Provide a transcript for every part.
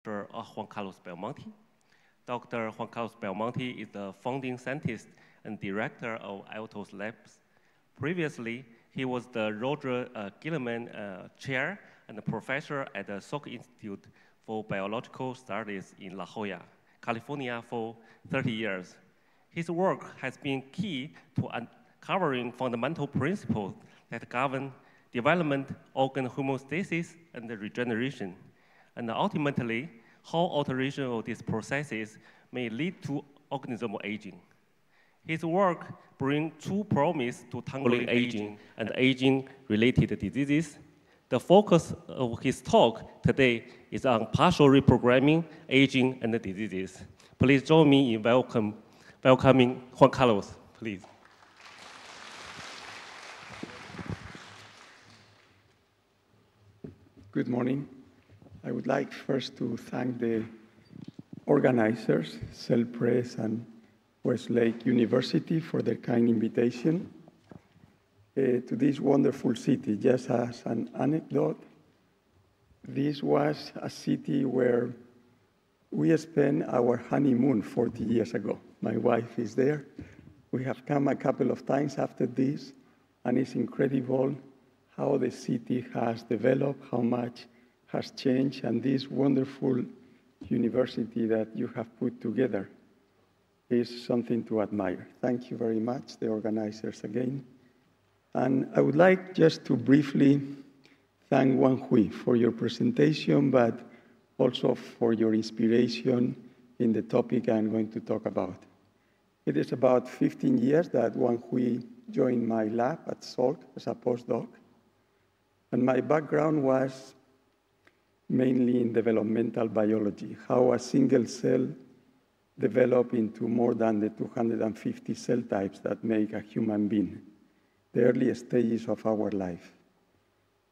Dr. Juan Carlos Belmonte. Dr. Juan Carlos Belmonte is the founding scientist and director of Altos Labs. Previously, he was the Roger Gilman Chair and professor at the Salk Institute for Biological Studies in La Jolla, California for 30 years. His work has been key to uncovering fundamental principles that govern development, organ homeostasis, and regeneration, and ultimately, how alteration of these processes may lead to organismal aging. His work brings true promise to tackling aging and aging-related diseases. The focus of his talk today is on partial reprogramming, aging, and diseases. Please join me in welcoming Juan Carlos, please. Good morning. I would like first to thank the organizers, Cell Press and Westlake University, for their kind invitation to this wonderful city. Just as an anecdote, this was a city where we spent our honeymoon 40 years ago. My wife is there. We have come a couple of times after this, and it's incredible how the city has developed, how much has changed, and this wonderful university that you have put together is something to admire. Thank you very much, the organizers again. And I would like just to briefly thank Wan Hui for your presentation, but also for your inspiration in the topic I'm going to talk about. It is about 15 years that Wan Hui joined my lab at Salk as a postdoc. And my background was mainly in developmental biology, how a single cell develops into more than the 250 cell types that make a human being, the early stages of our life.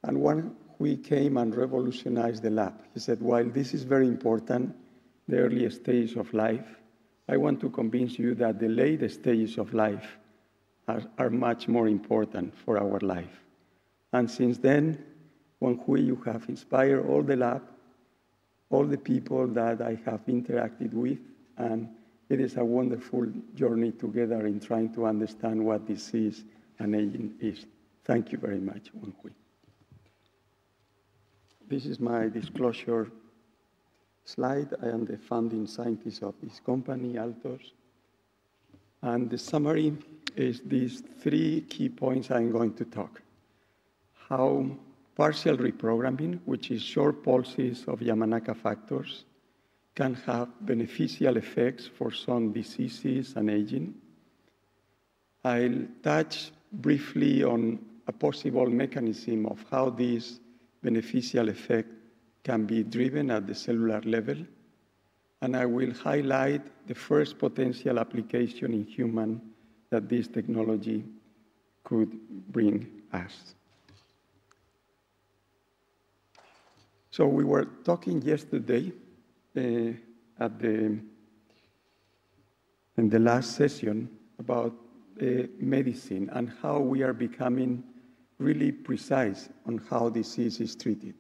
And Wan Hui came and revolutionized the lab. He said, while this is very important, the early stages of life, I want to convince you that the late stages of life are much more important for our life. And since then, Wan Hui, you have inspired all the lab, all the people that I have interacted with, and it is a wonderful journey together in trying to understand what disease and aging is. Thank you very much, Wan Hui. This is my disclosure slide. I am the founding scientist of this company, Altos. And the summary is these 3 key points I'm going to talk. How partial reprogramming, which is short pulses of Yamanaka factors, can have beneficial effects for some diseases and aging. I'll touch briefly on a possible mechanism of how this beneficial effect can be driven at the cellular level. And I will highlight the first potential application in human that this technology could bring us. So we were talking yesterday in the last session about medicine and how we are becoming really precise on how disease is treated.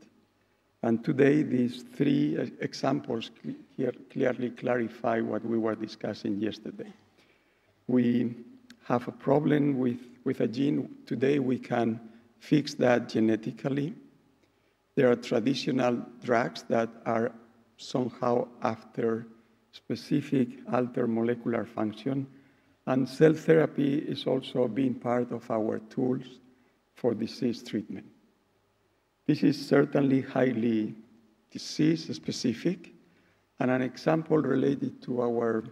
And today, these 3 examples here clearly clarify what we were discussing yesterday. We have a problem with a gene. Today, we can fix that genetically. There are traditional drugs that are somehow after specific altered molecular function. And cell therapy is also being part of our tools for disease treatment. This is certainly highly disease-specific, and an example related to our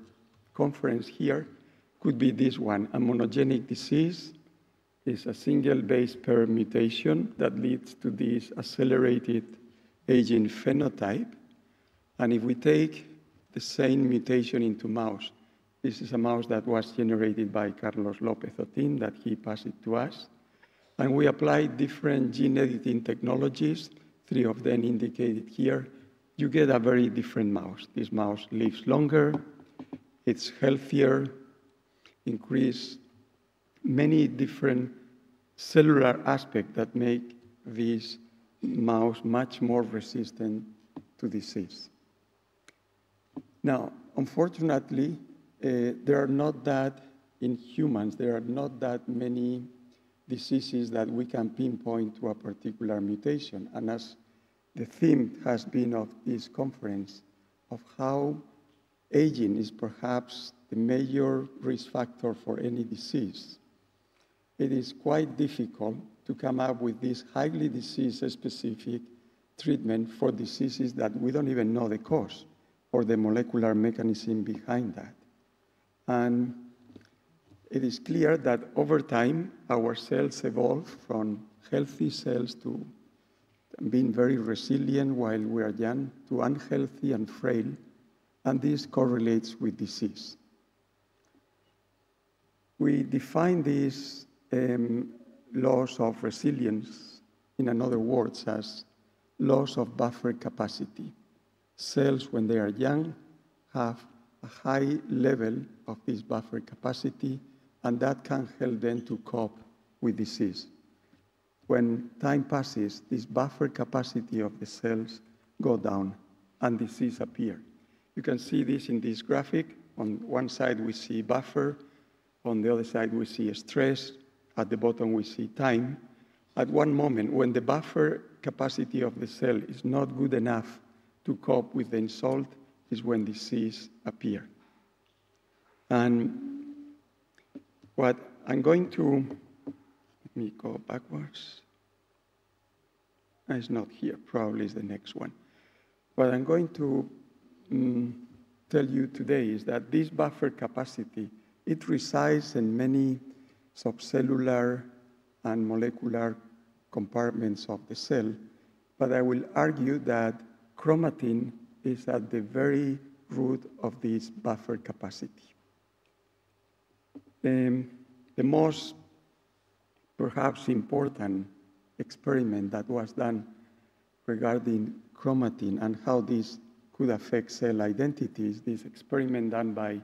conference here could be this one. A monogenic disease is a single base pair mutation that leads to this accelerated aging phenotype. And if we take the same mutation into mouse, this is a mouse that was generated by Carlos López-Otín, that he passed it to us. And we applied different gene editing technologies, 3 of them indicated here. You get a very different mouse. This mouse lives longer, it's healthier, increase many different cellular aspects that make this mouse much more resistant to disease. Now, unfortunately, there are not that, in humans, there are not that many diseases that we can pinpoint to a particular mutation. And as the theme has been of this conference, of how aging is perhaps the major risk factor for any disease, it is quite difficult to come up with this highly disease-specific treatment for diseases that we don't even know the cause or the molecular mechanism behind that. And it is clear that over time, our cells evolve from healthy cells to being very resilient while we are young to unhealthy and frail, and this correlates with disease. We define these loss of resilience, in other words, as loss of buffer capacity. Cells, when they are young, have a high level of this buffer capacity, and that can help them to cope with disease. When time passes, this buffer capacity of the cells go down and disease appear. You can see this in this graphic. On one side, we see buffer. On the other side, we see stress. At the bottom, we see time. At one moment, when the buffer capacity of the cell is not good enough to cope with the insult, is when disease appears. And what I'm going to, let me go backwards. It's not here, probably is the next one. What I'm going to tell you today is that this buffer capacity, it resides in many subcellular and molecular compartments of the cell, but I will argue that chromatin is at the very root of this buffer capacity. The most perhaps important experiment that was done regarding chromatin and how this could affect cell identities, this experiment done by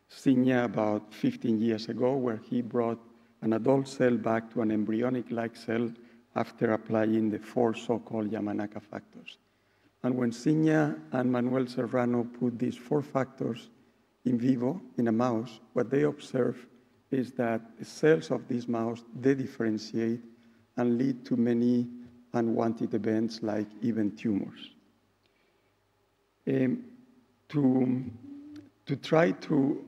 Signa about 15 years ago, where he brought an adult cell back to an embryonic-like cell after applying the 4 so-called Yamanaka factors. And when Signa and Manuel Serrano put these 4 factors in vivo in a mouse, what they observed is that the cells of this mouse, they differentiate and lead to many unwanted events like even tumors. To try to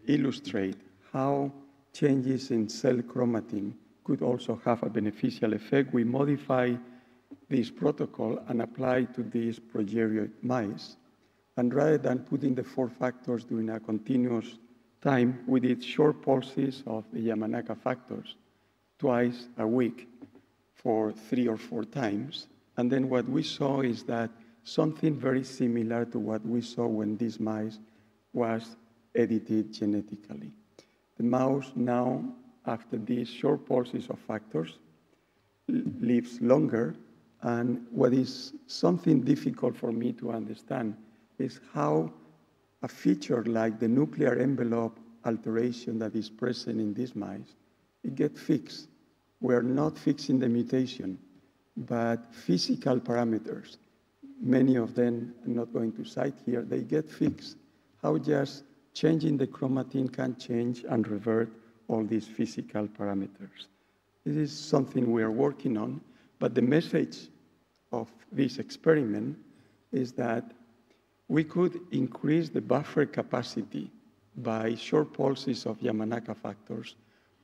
illustrate how changes in cell chromatin could also have a beneficial effect, we modify this protocol and apply to these progeroid mice. And rather than putting the 4 factors during a continuous time, we did short pulses of the Yamanaka factors twice a week for 3 or 4 times. And then what we saw is that something very similar to what we saw when these mice was edited genetically. The mouse now, after these short pulses of factors, lives longer. And what is something difficult for me to understand is how a feature like the nuclear envelope alteration that is present in these mice, it gets fixed. We're not fixing the mutation, but physical parameters, many of them I'm not going to cite here, they get fixed. How just changing the chromatin can change and revert all these physical parameters. This is something we are working on, but the message of this experiment is that we could increase the buffer capacity by short pulses of Yamanaka factors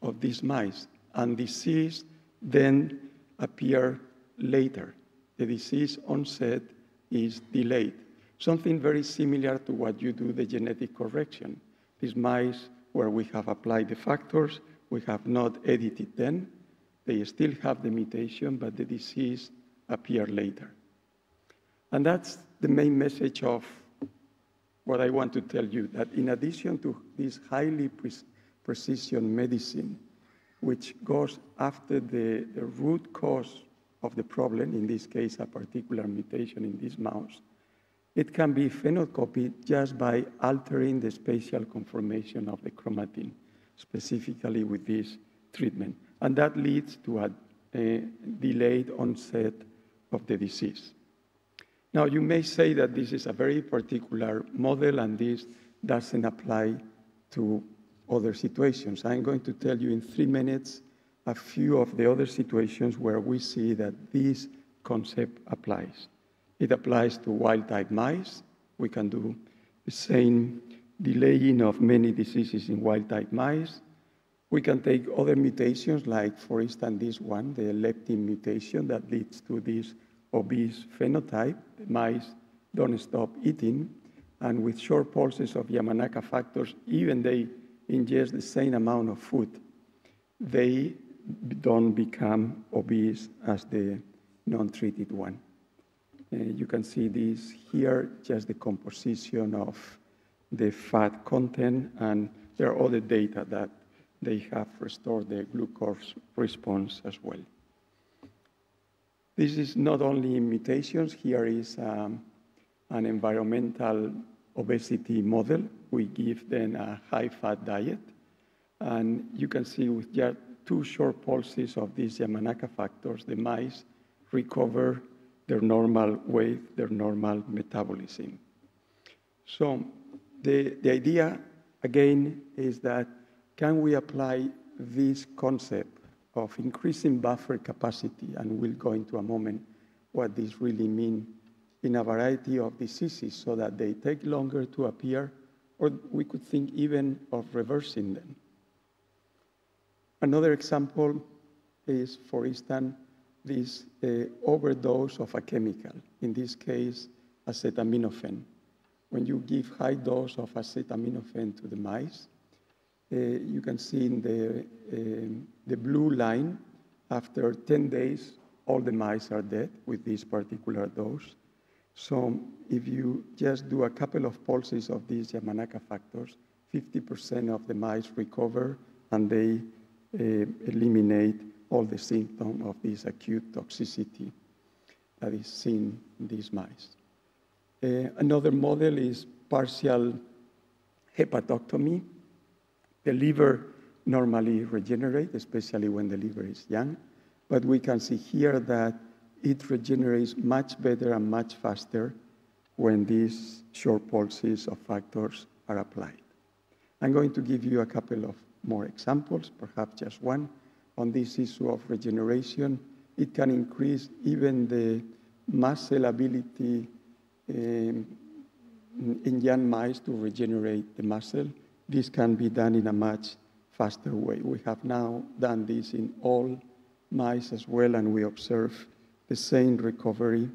of these mice, and disease then appear later. The disease onset is delayed. Something very similar to what you do the genetic correction. These mice where we have applied the factors, we have not edited them, they still have the mutation, but the disease appear later. And that's the main message of what I want to tell you, that in addition to this highly precision medicine, which goes after the root cause of the problem, in this case, a particular mutation in this mouse, it can be phenocopied just by altering the spatial conformation of the chromatin, specifically with this treatment. And that leads to a delayed onset of the disease. Now, you may say that this is a very particular model and this doesn't apply to other situations. I'm going to tell you in 3 minutes a few of the other situations where we see that this concept applies. It applies to wild-type mice. We can do the same delaying of many diseases in wild-type mice. We can take other mutations, like, for instance, this one, the leptin mutation that leads to this obese phenotype. The mice don't stop eating, and with short pulses of Yamanaka factors, even they ingest the same amount of food, they don't become obese as the non-treated one. You can see this here, just the composition of the fat content, and there are other data that they have restored the glucose response as well. This is not only mutations. Here is an environmental obesity model. We give them a high-fat diet, and you can see with just 2 short pulses of these Yamanaka factors, the mice recover their normal weight, their normal metabolism. So the idea, again, is that can we apply this concept of increasing buffer capacity, and we'll go into a moment what this really means, in a variety of diseases so that they take longer to appear, or we could think even of reversing them. Another example is, for instance, this overdose of a chemical, in this case, acetaminophen. When you give high dose of acetaminophen to the mice, you can see in the blue line, after 10 days, all the mice are dead with this particular dose. So if you just do a couple of pulses of these Yamanaka factors, 50% of the mice recover, and they eliminate all the symptoms of this acute toxicity that is seen in these mice. Another model is partial hepatectomy. The liver normally regenerates, especially when the liver is young, but we can see here that it regenerates much better and much faster when these short pulses of factors are applied. I'm going to give you a couple of more examples, perhaps just one, on this issue of regeneration. It can increase even the muscle ability in young mice to regenerate the muscle. This can be done in a much faster way. We have now done this in all mice as well, and we observe the same recovery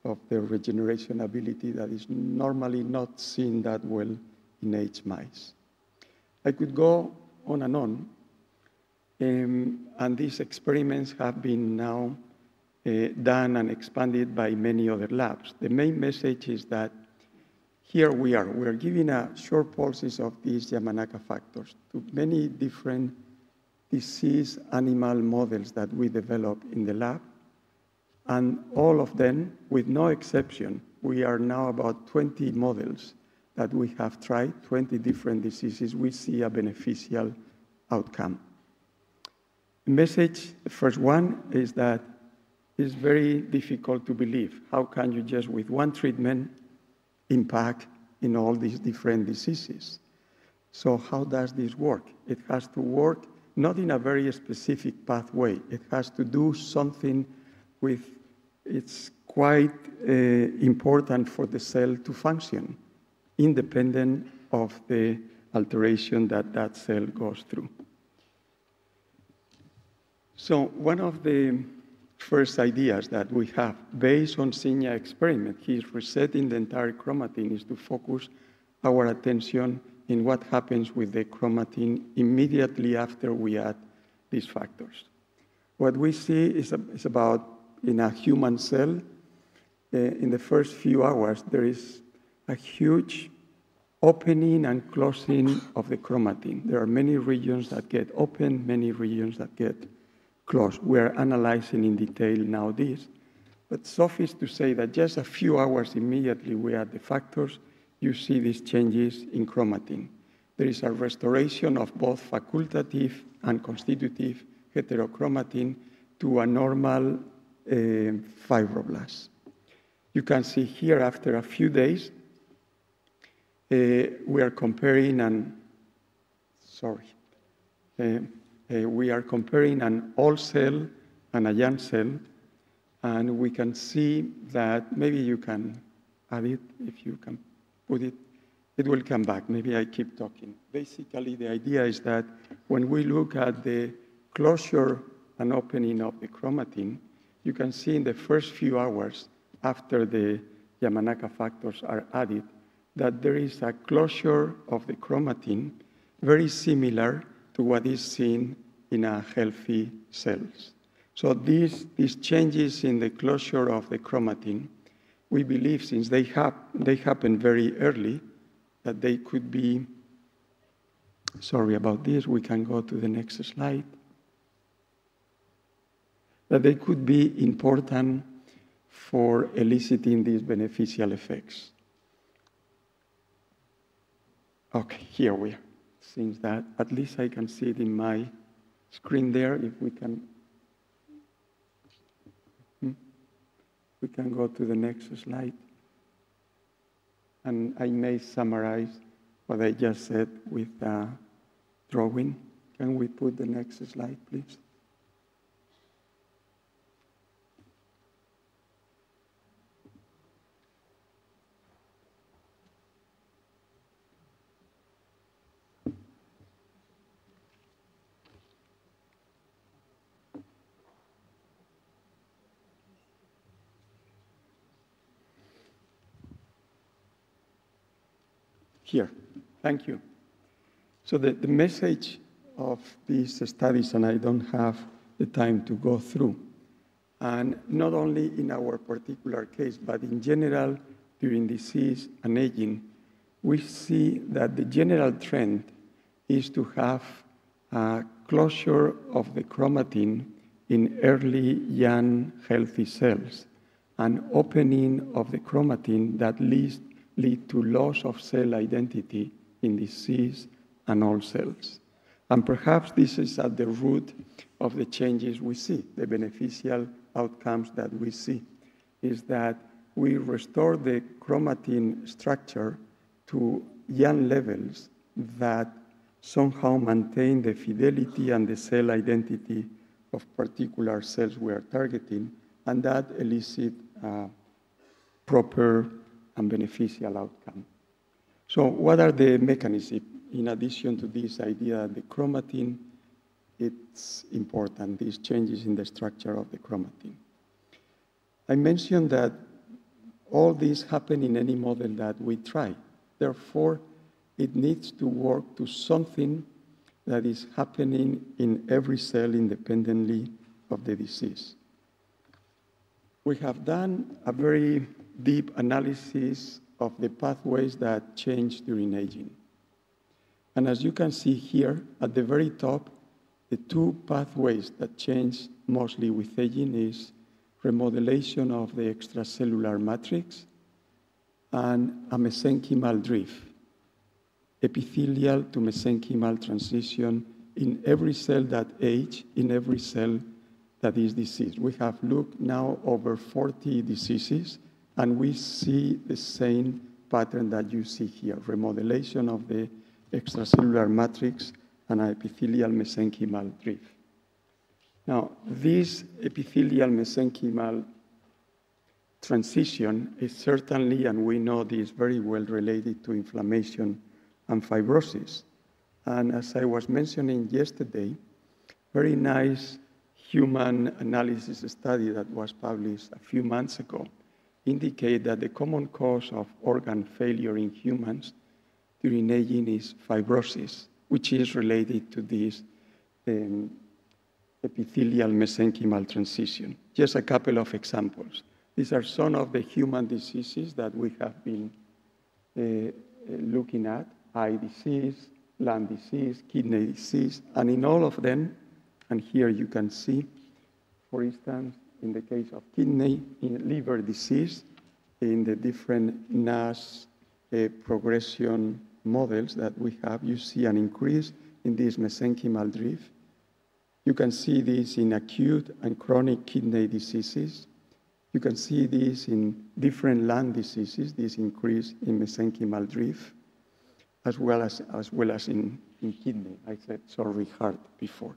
of the regeneration ability that is normally not seen that well in aged mice. I could go on and on, and these experiments have been now done and expanded by many other labs. The main message is that here we're giving short pulses of these Yamanaka factors to many different disease animal models that we develop in the lab, and all of them, with no exception, we are now about 20 models that we have tried, 20 different diseases, we see a beneficial outcome. The message, the first one, is that it's very difficult to believe. How can you just with one treatment impact in all these different diseases? So how does this work? It has to work not in a very specific pathway. It has to do something with, it's quite important for the cell to function, independent of the alteration that that cell goes through. So one of the first ideas that we have based on Signa experiment, he's resetting the entire chromatin, is to focus our attention in what happens with the chromatin immediately after we add these factors. What we see is about, in a human cell, in the first few hours, there is a huge opening and closing of the chromatin. There are many regions that get open, many regions that get closed. We are analyzing in detail now this, but suffice to say that just a few hours immediately we add the factors, you see these changes in chromatin. There is a restoration of both facultative and constitutive heterochromatin to a normal fibroblast. You can see here after a few days, we are comparing an old cell and a young cell, and we can see that maybe you can add it, if you can put it, it will come back. Maybe I keep talking. Basically, the idea is that when we look at the closure and opening of the chromatin, you can see in the first few hours after the Yamanaka factors are added that there is a closure of the chromatin very similar to what is seen in a healthy cells. So these changes in the closure of the chromatin, we believe, since they happen very early, that they could be, sorry about this, we can go to the next slide, that they could be important for eliciting these beneficial effects. Okay, here we are. Seems that at least I can see it in my screen there. If we can go to the next slide. And I may summarize what I just said with a drawing. Can we put the next slide, please? Here, thank you. So the message of these studies, and I don't have the time to go through, and not only in our particular case, but in general during disease and aging, we see that the general trend is to have a closure of the chromatin in early, young, healthy cells, an opening of the chromatin that lead to loss of cell identity in disease and old cells. And perhaps this is at the root of the changes we see, the beneficial outcomes that we see, is that we restore the chromatin structure to young levels that somehow maintain the fidelity and the cell identity of particular cells we are targeting, and that elicit proper and beneficial outcome. So what are the mechanisms? In addition to this idea that the chromatin, it's important, these changes in the structure of the chromatin. I mentioned that all these happen in any model that we try. Therefore, it needs to work to something that is happening in every cell independently of the disease. We have done a very deep analysis of the pathways that change during aging. And as you can see here, at the very top, the two pathways that change mostly with aging is remodelation of the extracellular matrix and a mesenchymal drift, epithelial to mesenchymal transition in every cell that age, in every cell that is diseased. We have looked now over 40 diseases, and we see the same pattern that you see here, remodelation of the extracellular matrix and epithelial mesenchymal drift. Now, this epithelial mesenchymal transition is certainly, and we know this, very well related to inflammation and fibrosis. And as I was mentioning yesterday, very nice human analysis study that was published a few months ago indicate that the common cause of organ failure in humans during aging is fibrosis, which is related to this epithelial mesenchymal transition. Just a couple of examples. These are some of the human diseases that we have been looking at: eye disease, lung disease, kidney disease, and in all of them, and here you can see, for instance, in the case of kidney, in liver disease, in the different NAS progression models that we have, you see an increase in this mesenchymal drift. You can see this in acute and chronic kidney diseases, You can see this in different lung diseases, this increase in mesenchymal drift, as well as in kidney. I said, sorry, heart before.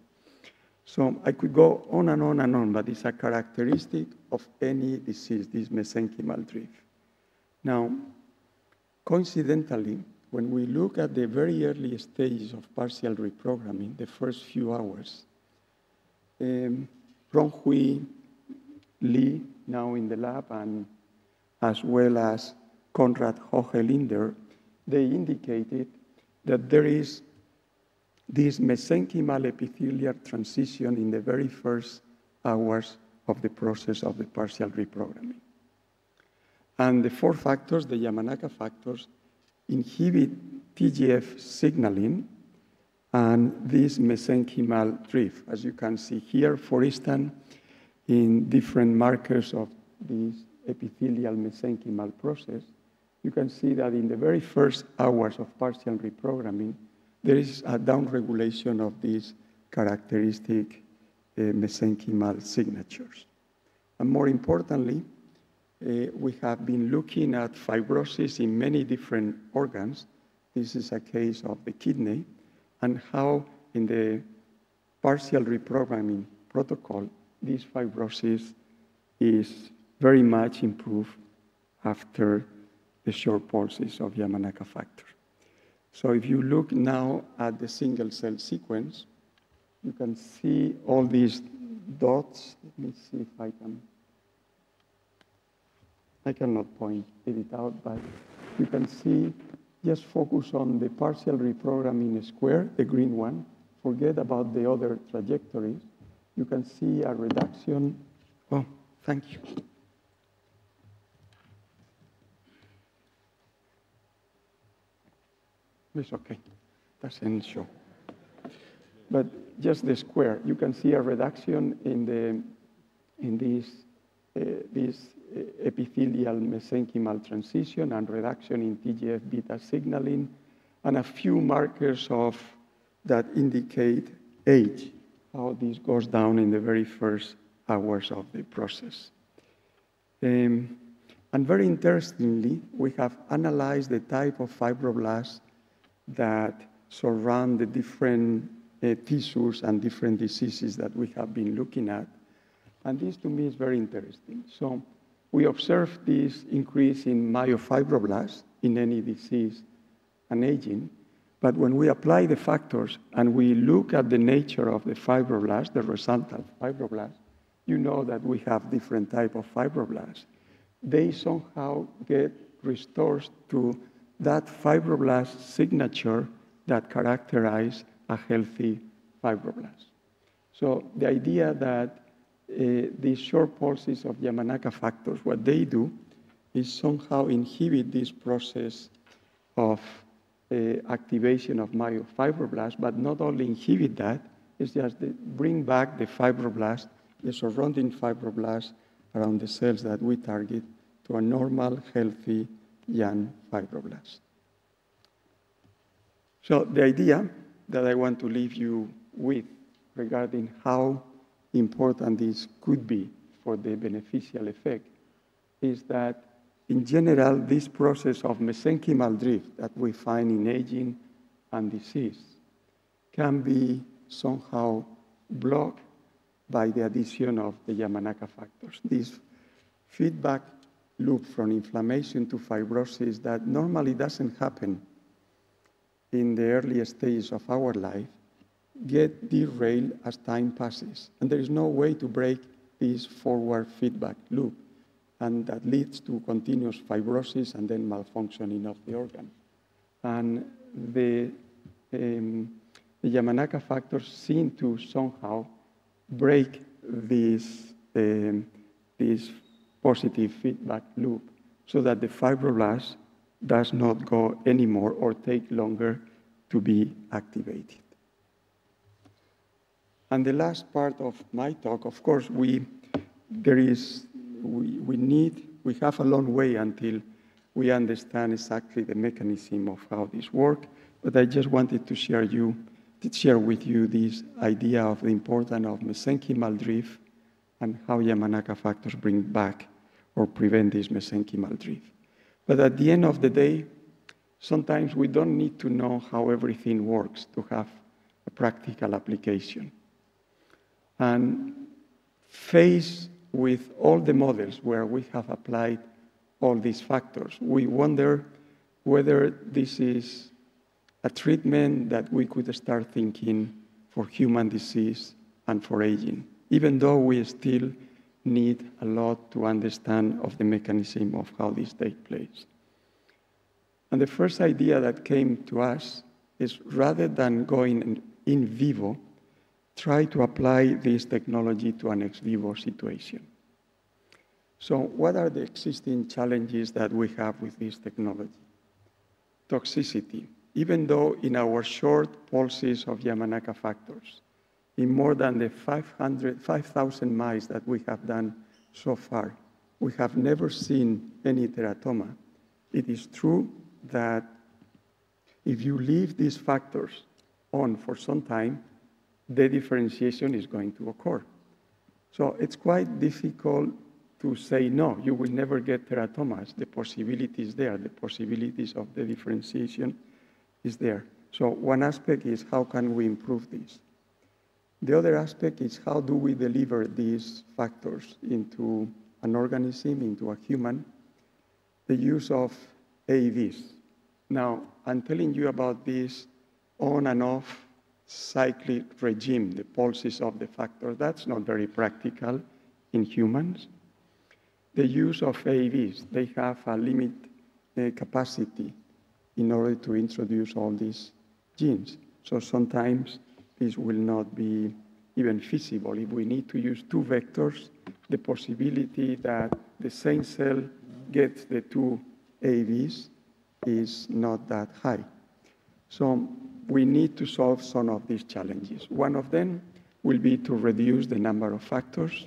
So I could go on and on and on, but it's a characteristic of any disease, this mesenchymal drift. Now, coincidentally, when we look at the very early stages of partial reprogramming, the first few hours, Ronghui, Li, now in the lab, and as well as Konrad Hochelinder, they indicated that there is this mesenchymal epithelial transition in the very first hours of the process of the partial reprogramming. And the 4 factors, the Yamanaka factors, inhibit TGF signaling and this mesenchymal drift. As you can see here, for instance, in different markers of this epithelial mesenchymal process, you can see that in the very first hours of partial reprogramming, there is a downregulation of these characteristic mesenchymal signatures. And more importantly, we have been looking at fibrosis in many different organs. This is a case of the kidney, and how in the partial reprogramming protocol, this fibrosis is very much improved after the short pulses of Yamanaka factor. So if you look now at the single cell sequence, you can see all these dots. Let me see if I cannot point it out, but you can see, just focus on the partial reprogramming square, the green one, forget about the other trajectories. You can see a reduction. Oh, thank you. It's okay, doesn't show. But just the square, you can see a reduction in this epithelial mesenchymal transition and reduction in TGF-beta signaling, and a few markers that indicate age, how this goes down in the very first hours of the process. And very interestingly, we have analyzed the type of fibroblasts that surround the different tissues and different diseases that we have been looking at. And this, to me, is very interesting. So we observe this increase in myofibroblasts in any disease and aging. But when we apply the factors and we look at the nature of the fibroblasts, the resultant fibroblasts, you know that we have different types of fibroblasts. They somehow get restored to that fibroblast signature that characterize a healthy fibroblast. So the idea that these short pulses of Yamanaka factors, what they do is somehow inhibit this process of activation of myofibroblasts, but not only inhibit that, it's just bring back the fibroblast, the surrounding fibroblast around the cells that we target to a normal, healthy, young fibroblast. So the idea that I want to leave you with regarding how important this could be for the beneficial effect is that, in general, this process of mesenchymal drift that we find in aging and disease can be somehow blocked by the addition of the Yamanaka factors. This feedback loop from inflammation to fibrosis that normally doesn't happen in the early stages of our life get derailed as time passes. And there is no way to break this forward feedback loop. And that leads to continuous fibrosis and then malfunctioning of the organ. And the Yamanaka factors seem to somehow break this positive feedback loop so that the fibroblast does not go anymore or take longer to be activated. And the last part of my talk, of course, we have a long way until we understand exactly the mechanism of how this works, but I just wanted to share with you this idea of the importance of mesenchymal drift and how Yamanaka factors bring back or prevent this mesenchymal drift. But at the end of the day, sometimes we don't need to know how everything works to have a practical application. And faced with all the models where we have applied all these factors, we wonder whether this is a treatment that we could start thinking for human disease and for aging, even though we still need a lot to understand of the mechanism of how this takes place. And the first idea that came to us is, rather than going in vivo, try to apply this technology to an ex vivo situation. So what are the existing challenges that we have with this technology? Toxicity. Even though in our short pulses of Yamanaka factors, in more than the 5,000 mice that we have done so far, we have never seen any teratoma. It is true that if you leave these factors on for some time, the differentiation is going to occur. So it's quite difficult to say, no, you will never get teratomas. The possibility is there. The possibilities of the differentiation is there. So one aspect is, how can we improve this? The other aspect is, how do we deliver these factors into an organism, into a human? The use of AAVs. Now, I'm telling you about this on and off cyclic regime, the pulses of the factor. That's not very practical in humans. The use of AAVs, they have a limit capacity in order to introduce all these genes. So sometimes this will not be even feasible. If we need to use two vectors, the possibility that the same cell gets the two AAVs is not that high. So we need to solve some of these challenges. One of them will be to reduce the number of factors.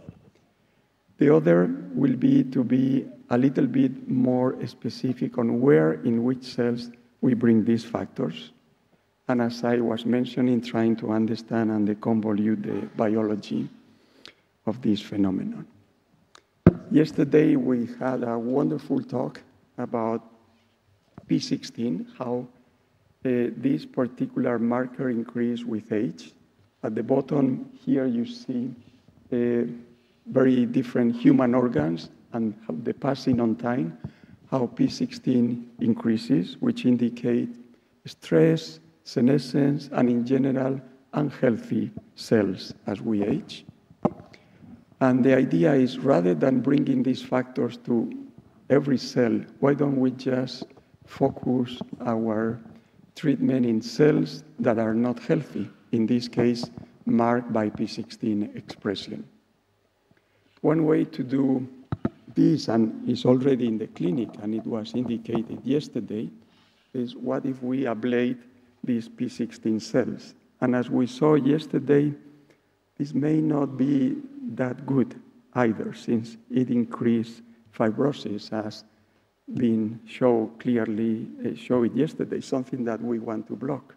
The other will be to be a little bit more specific on where, in which cells, we bring these factors. And as I was mentioning, trying to understand and deconvolute the biology of this phenomenon. Yesterday, we had a wonderful talk about P16, how this particular marker increases with age. At the bottom here, you see very different human organs and the passing on time, how P16 increases, which indicate stress, senescence, and in general, unhealthy cells as we age. And the idea is, rather than bringing these factors to every cell, why don't we just focus our treatment in cells that are not healthy, in this case, marked by P16 expression. One way to do this, and is already in the clinic, and it was indicated yesterday, is what if we ablate these P16 cells? And as we saw yesterday, this may not be that good either, since it increased fibrosis, as been shown clearly, showed yesterday, something that we want to block.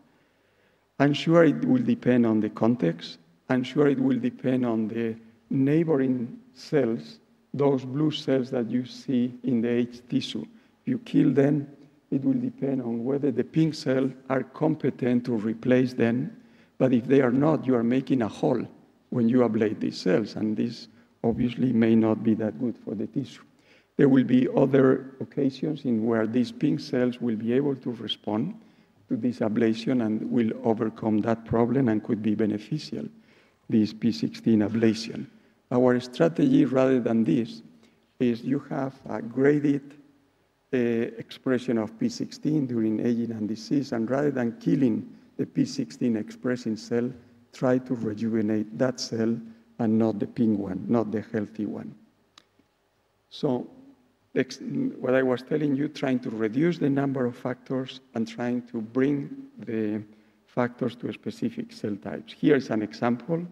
I'm sure it will depend on the context. I'm sure it will depend on the neighboring cells, those blue cells that you see in the aged tissue. If you kill them, it will depend on whether the pink cells are competent to replace them. But if they are not, you are making a hole when you ablate these cells, and this obviously may not be that good for the tissue. There will be other occasions in where these pink cells will be able to respond to this ablation and will overcome that problem and could be beneficial, this P16 ablation. Our strategy, rather than this, is you have a graded expression of P16 during aging and disease, and rather than killing the P16 expressing cell, try to rejuvenate that cell and not the pink one, not the healthy one. So what I was telling you, trying to reduce the number of factors and trying to bring the factors to specific cell types. Here's an example.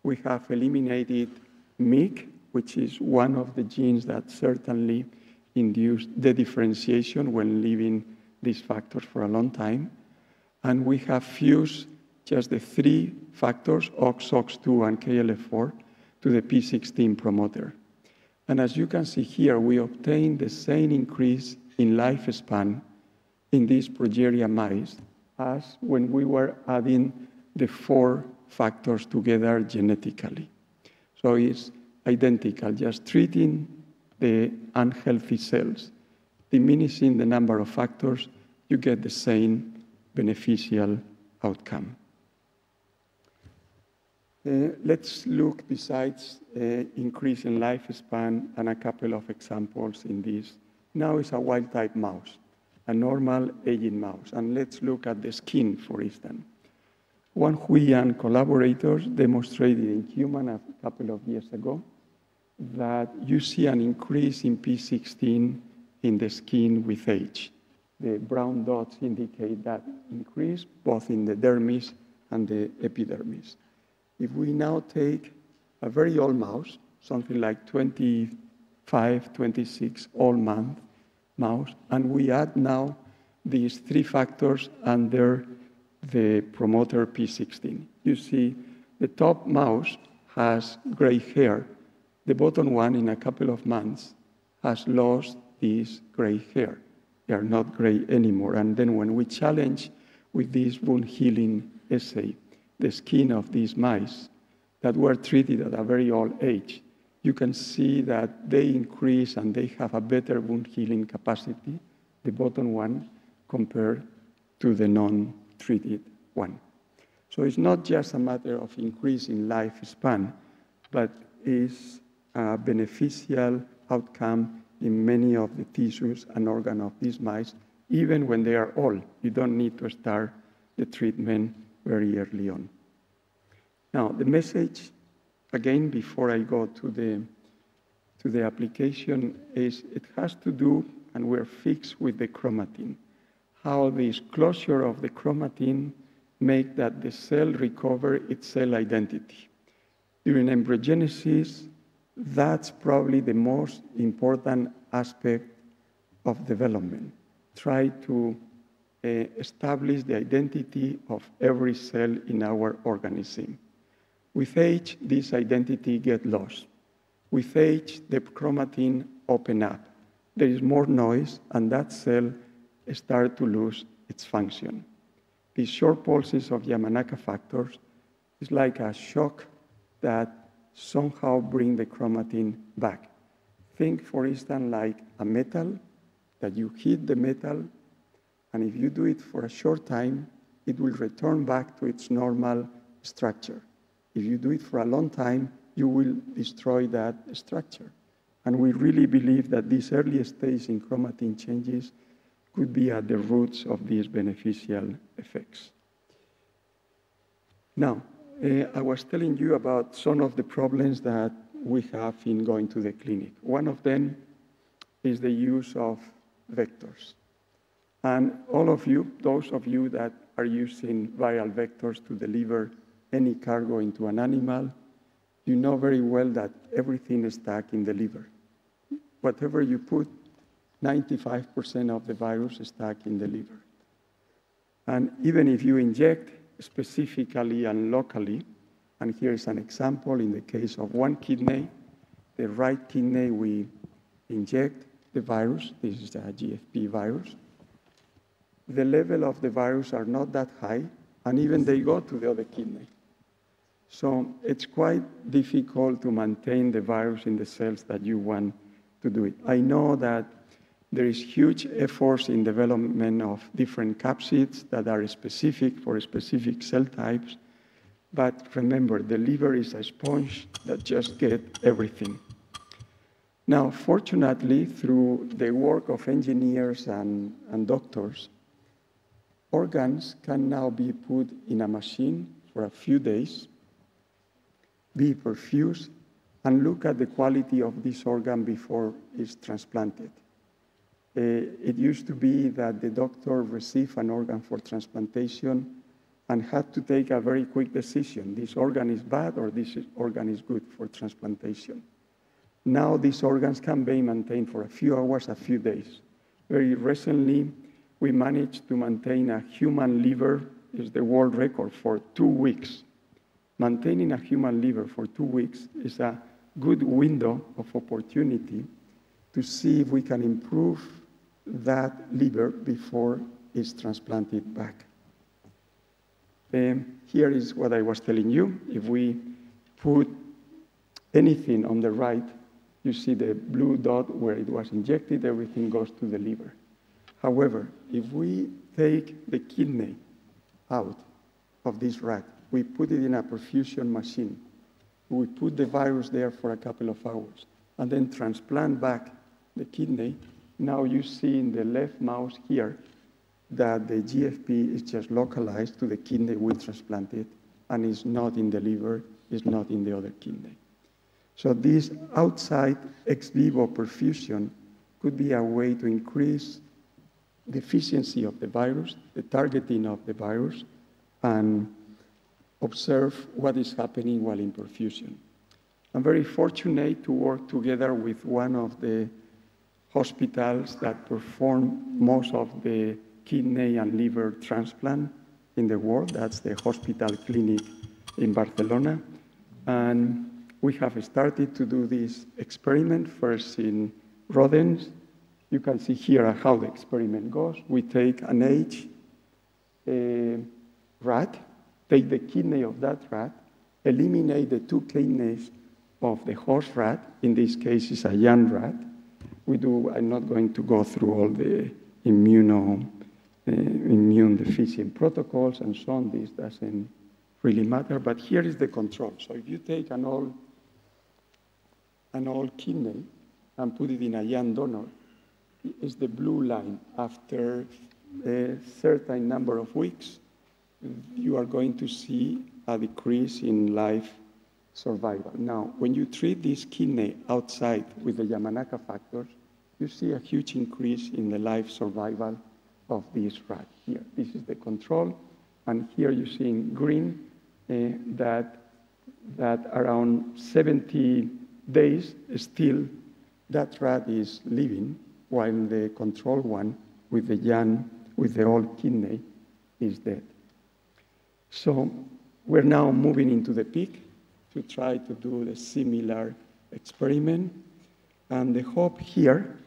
We have eliminated MYC, which is one of the genes that certainly induced the differentiation when leaving these factors for a long time. And we have fused just the three factors, OX, OX2, and KLF4, to the P16 promoter. And as you can see here, we obtained the same increase in lifespan in these progeria mice as when we were adding the 4 factors together genetically. So it's identical, just treating the unhealthy cells, diminishing the number of factors, you get the same beneficial outcome. Let's look, besides increase in lifespan, and a couple of examples in this. Now it's a wild-type mouse, a normal aging mouse. And let's look at the skin, for instance. Wang Hui and collaborators demonstrated in human a couple of years ago that you see an increase in P16 in the skin with age. The brown dots indicate that increase both in the dermis and the epidermis. If we now take a very old mouse, something like 25, 26 old mouse, and we add now these 3 factors under the promoter P16. You see the top mouse has gray hair. The bottom one, in a couple of months, has lost this gray hair. They are not gray anymore. And then when we challenge with this wound healing assay the skin of these mice that were treated at a very old age, you can see that they increase and they have a better wound healing capacity, the bottom one, compared to the non-treated one. So it's not just a matter of increase in lifespan, but is a beneficial outcome in many of the tissues and organs of these mice, even when they are old. You don't need to start the treatment very early on. Now, the message, again, before I go to the application, is it has to do, and we're fixed with the chromatin, how this closure of the chromatin make that the cell recover its cell identity. During embryogenesis, that's probably the most important aspect of development. Try to establish the identity of every cell in our organism. With age, this identity gets lost. With age, the chromatin open up. There is more noise, and that cell starts to lose its function. These short pulses of Yamanaka factors is like a shock that somehow bring the chromatin back. Think, for instance, like a metal, that you hit the metal, and if you do it for a short time, it will return back to its normal structure. If you do it for a long time, you will destroy that structure. And we really believe that this early stage in chromatin changes could be at the roots of these beneficial effects. Now, I was telling you about some of the problems that we have in going to the clinic. One of them is the use of vectors. And all of you, those of you that are using viral vectors to deliver any cargo into an animal, you know very well that everything is stuck in the liver. Whatever you put, 95% of the virus is stuck in the liver. And even if you inject specifically and locally, and here's an example in the case of one kidney, the right kidney, we inject the virus. This is the GFP virus. The level of the virus are not that high, and even they go to the other kidney. So it's quite difficult to maintain the virus in the cells that you want to do it. I know that there is huge efforts in development of different capsids that are specific for specific cell types, but remember, the liver is a sponge that just gets everything. Now, fortunately, through the work of engineers and doctors, organs can now be put in a machine for a few days, be perfused, and look at the quality of this organ before it's transplanted. It used to be that the doctor received an organ for transplantation and had to take a very quick decision. This organ is bad or this organ is good for transplantation. Now these organs can be maintained for a few hours, a few days. Very recently, we managed to maintain a human liver, is the world record, for 2 weeks. Maintaining a human liver for 2 weeks is a good window of opportunity to see if we can improve that liver before it's transplanted back. Here is what I was telling you. If we put anything on the right, you see the blue dot where it was injected, everything goes to the liver. However, if we take the kidney out of this rat, we put it in a perfusion machine, we put the virus there for a couple of hours, and then transplant back the kidney, now you see in the left mouse here that the GFP is just localized to the kidney we transplanted and is not in the liver, is not in the other kidney. So this outside ex vivo perfusion could be a way to increase the efficiency of the virus, the targeting of the virus, and observe what is happening while in perfusion. I'm very fortunate to work together with one of the hospitals that perform most of the kidney and liver transplant in the world. That's the hospital clinic in Barcelona. And we have started to do this experiment first in rodents. You can see here how the experiment goes. We take an aged rat, take the kidney of that rat, eliminate the 2 kidneys of the host rat. In this case, it's a young rat. I'm not going to go through all the immune deficient protocols and so on. This doesn't really matter, but here is the control. So if you take an old kidney and put it in a young donor, it's the blue line. After a certain number of weeks, you are going to see a decrease in life survival. Now, when you treat this kidney outside with the Yamanaka factors, you see a huge increase in the life survival of this rat here. This is the control, and here you see in green that around 70 days still that rat is living, while the control one with the old kidney is dead. So we're now moving into the pig to try to do a similar experiment. And the hope here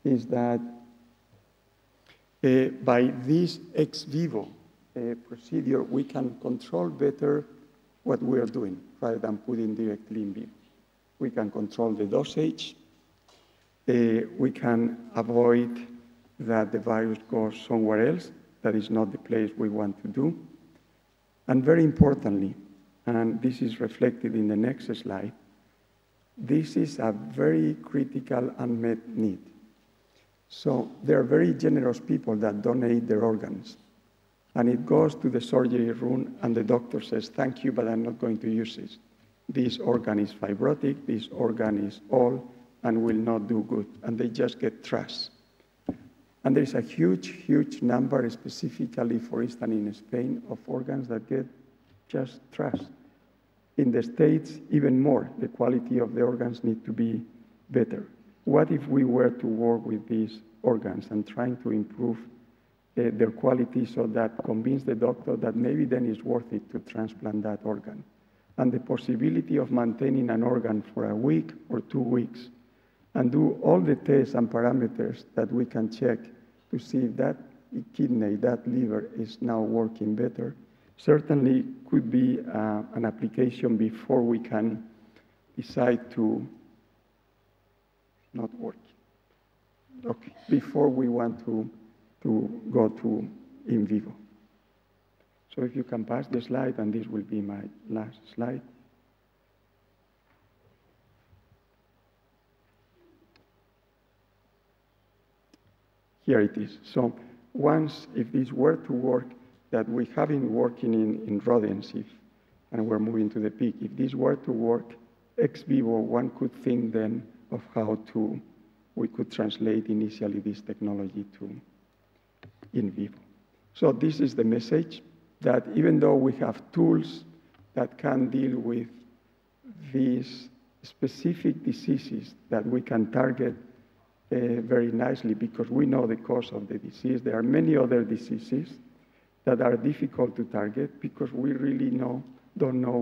is that by this ex vivo procedure, we can control better what we are doing rather than putting directly in vivo. We can control the dosage. We can avoid that the virus goes somewhere else. That is not the place we want to do. And very importantly, and this is reflected in the next slide, this is a very critical unmet need. So there are very generous people that donate their organs. And it goes to the surgery room, and the doctor says, thank you, but I'm not going to use this. This organ is fibrotic, this organ is old, and will not do good. And they just get trashed. And there is a huge, huge number, specifically, for instance, in Spain, of organs that get just trashed. In the States, even more. The quality of the organs need to be better. What if we were to work with these organs and trying to improve their quality so that convince the doctor that maybe then it's worth it to transplant that organ? And the possibility of maintaining an organ for a week or 2 weeks and do all the tests and parameters that we can check to see if that kidney, that liver is now working better, certainly could be an application before we can decide to not work. Okay, before we want to go to in vivo. So if you can pass the slide, and this will be my last slide. Here it is. So once, if this were to work, that we have been working in rodents, and we're moving to the pig, if this were to work ex vivo, one could think then of how we could translate initially this technology to in vivo. So this is the message, that even though we have tools that can deal with these specific diseases that we can target very nicely because we know the cause of the disease, there are many other diseases that are difficult to target because we really don't know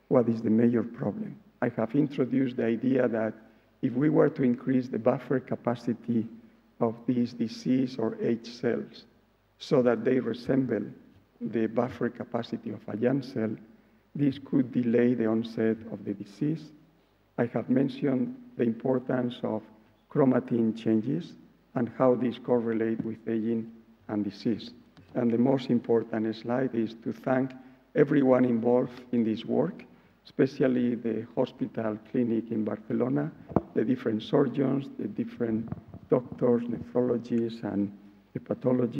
what is the major problem. I have introduced the idea that if we were to increase the buffer capacity of these disease or age cells so that they resemble the buffer capacity of a young cell, this could delay the onset of the disease. I have mentioned the importance of chromatin changes and how these correlate with aging and disease. And the most important slide is to thank everyone involved in this work, especially the hospital clinic in Barcelona, the different surgeons, the different doctors, nephrologists, and hepatologists.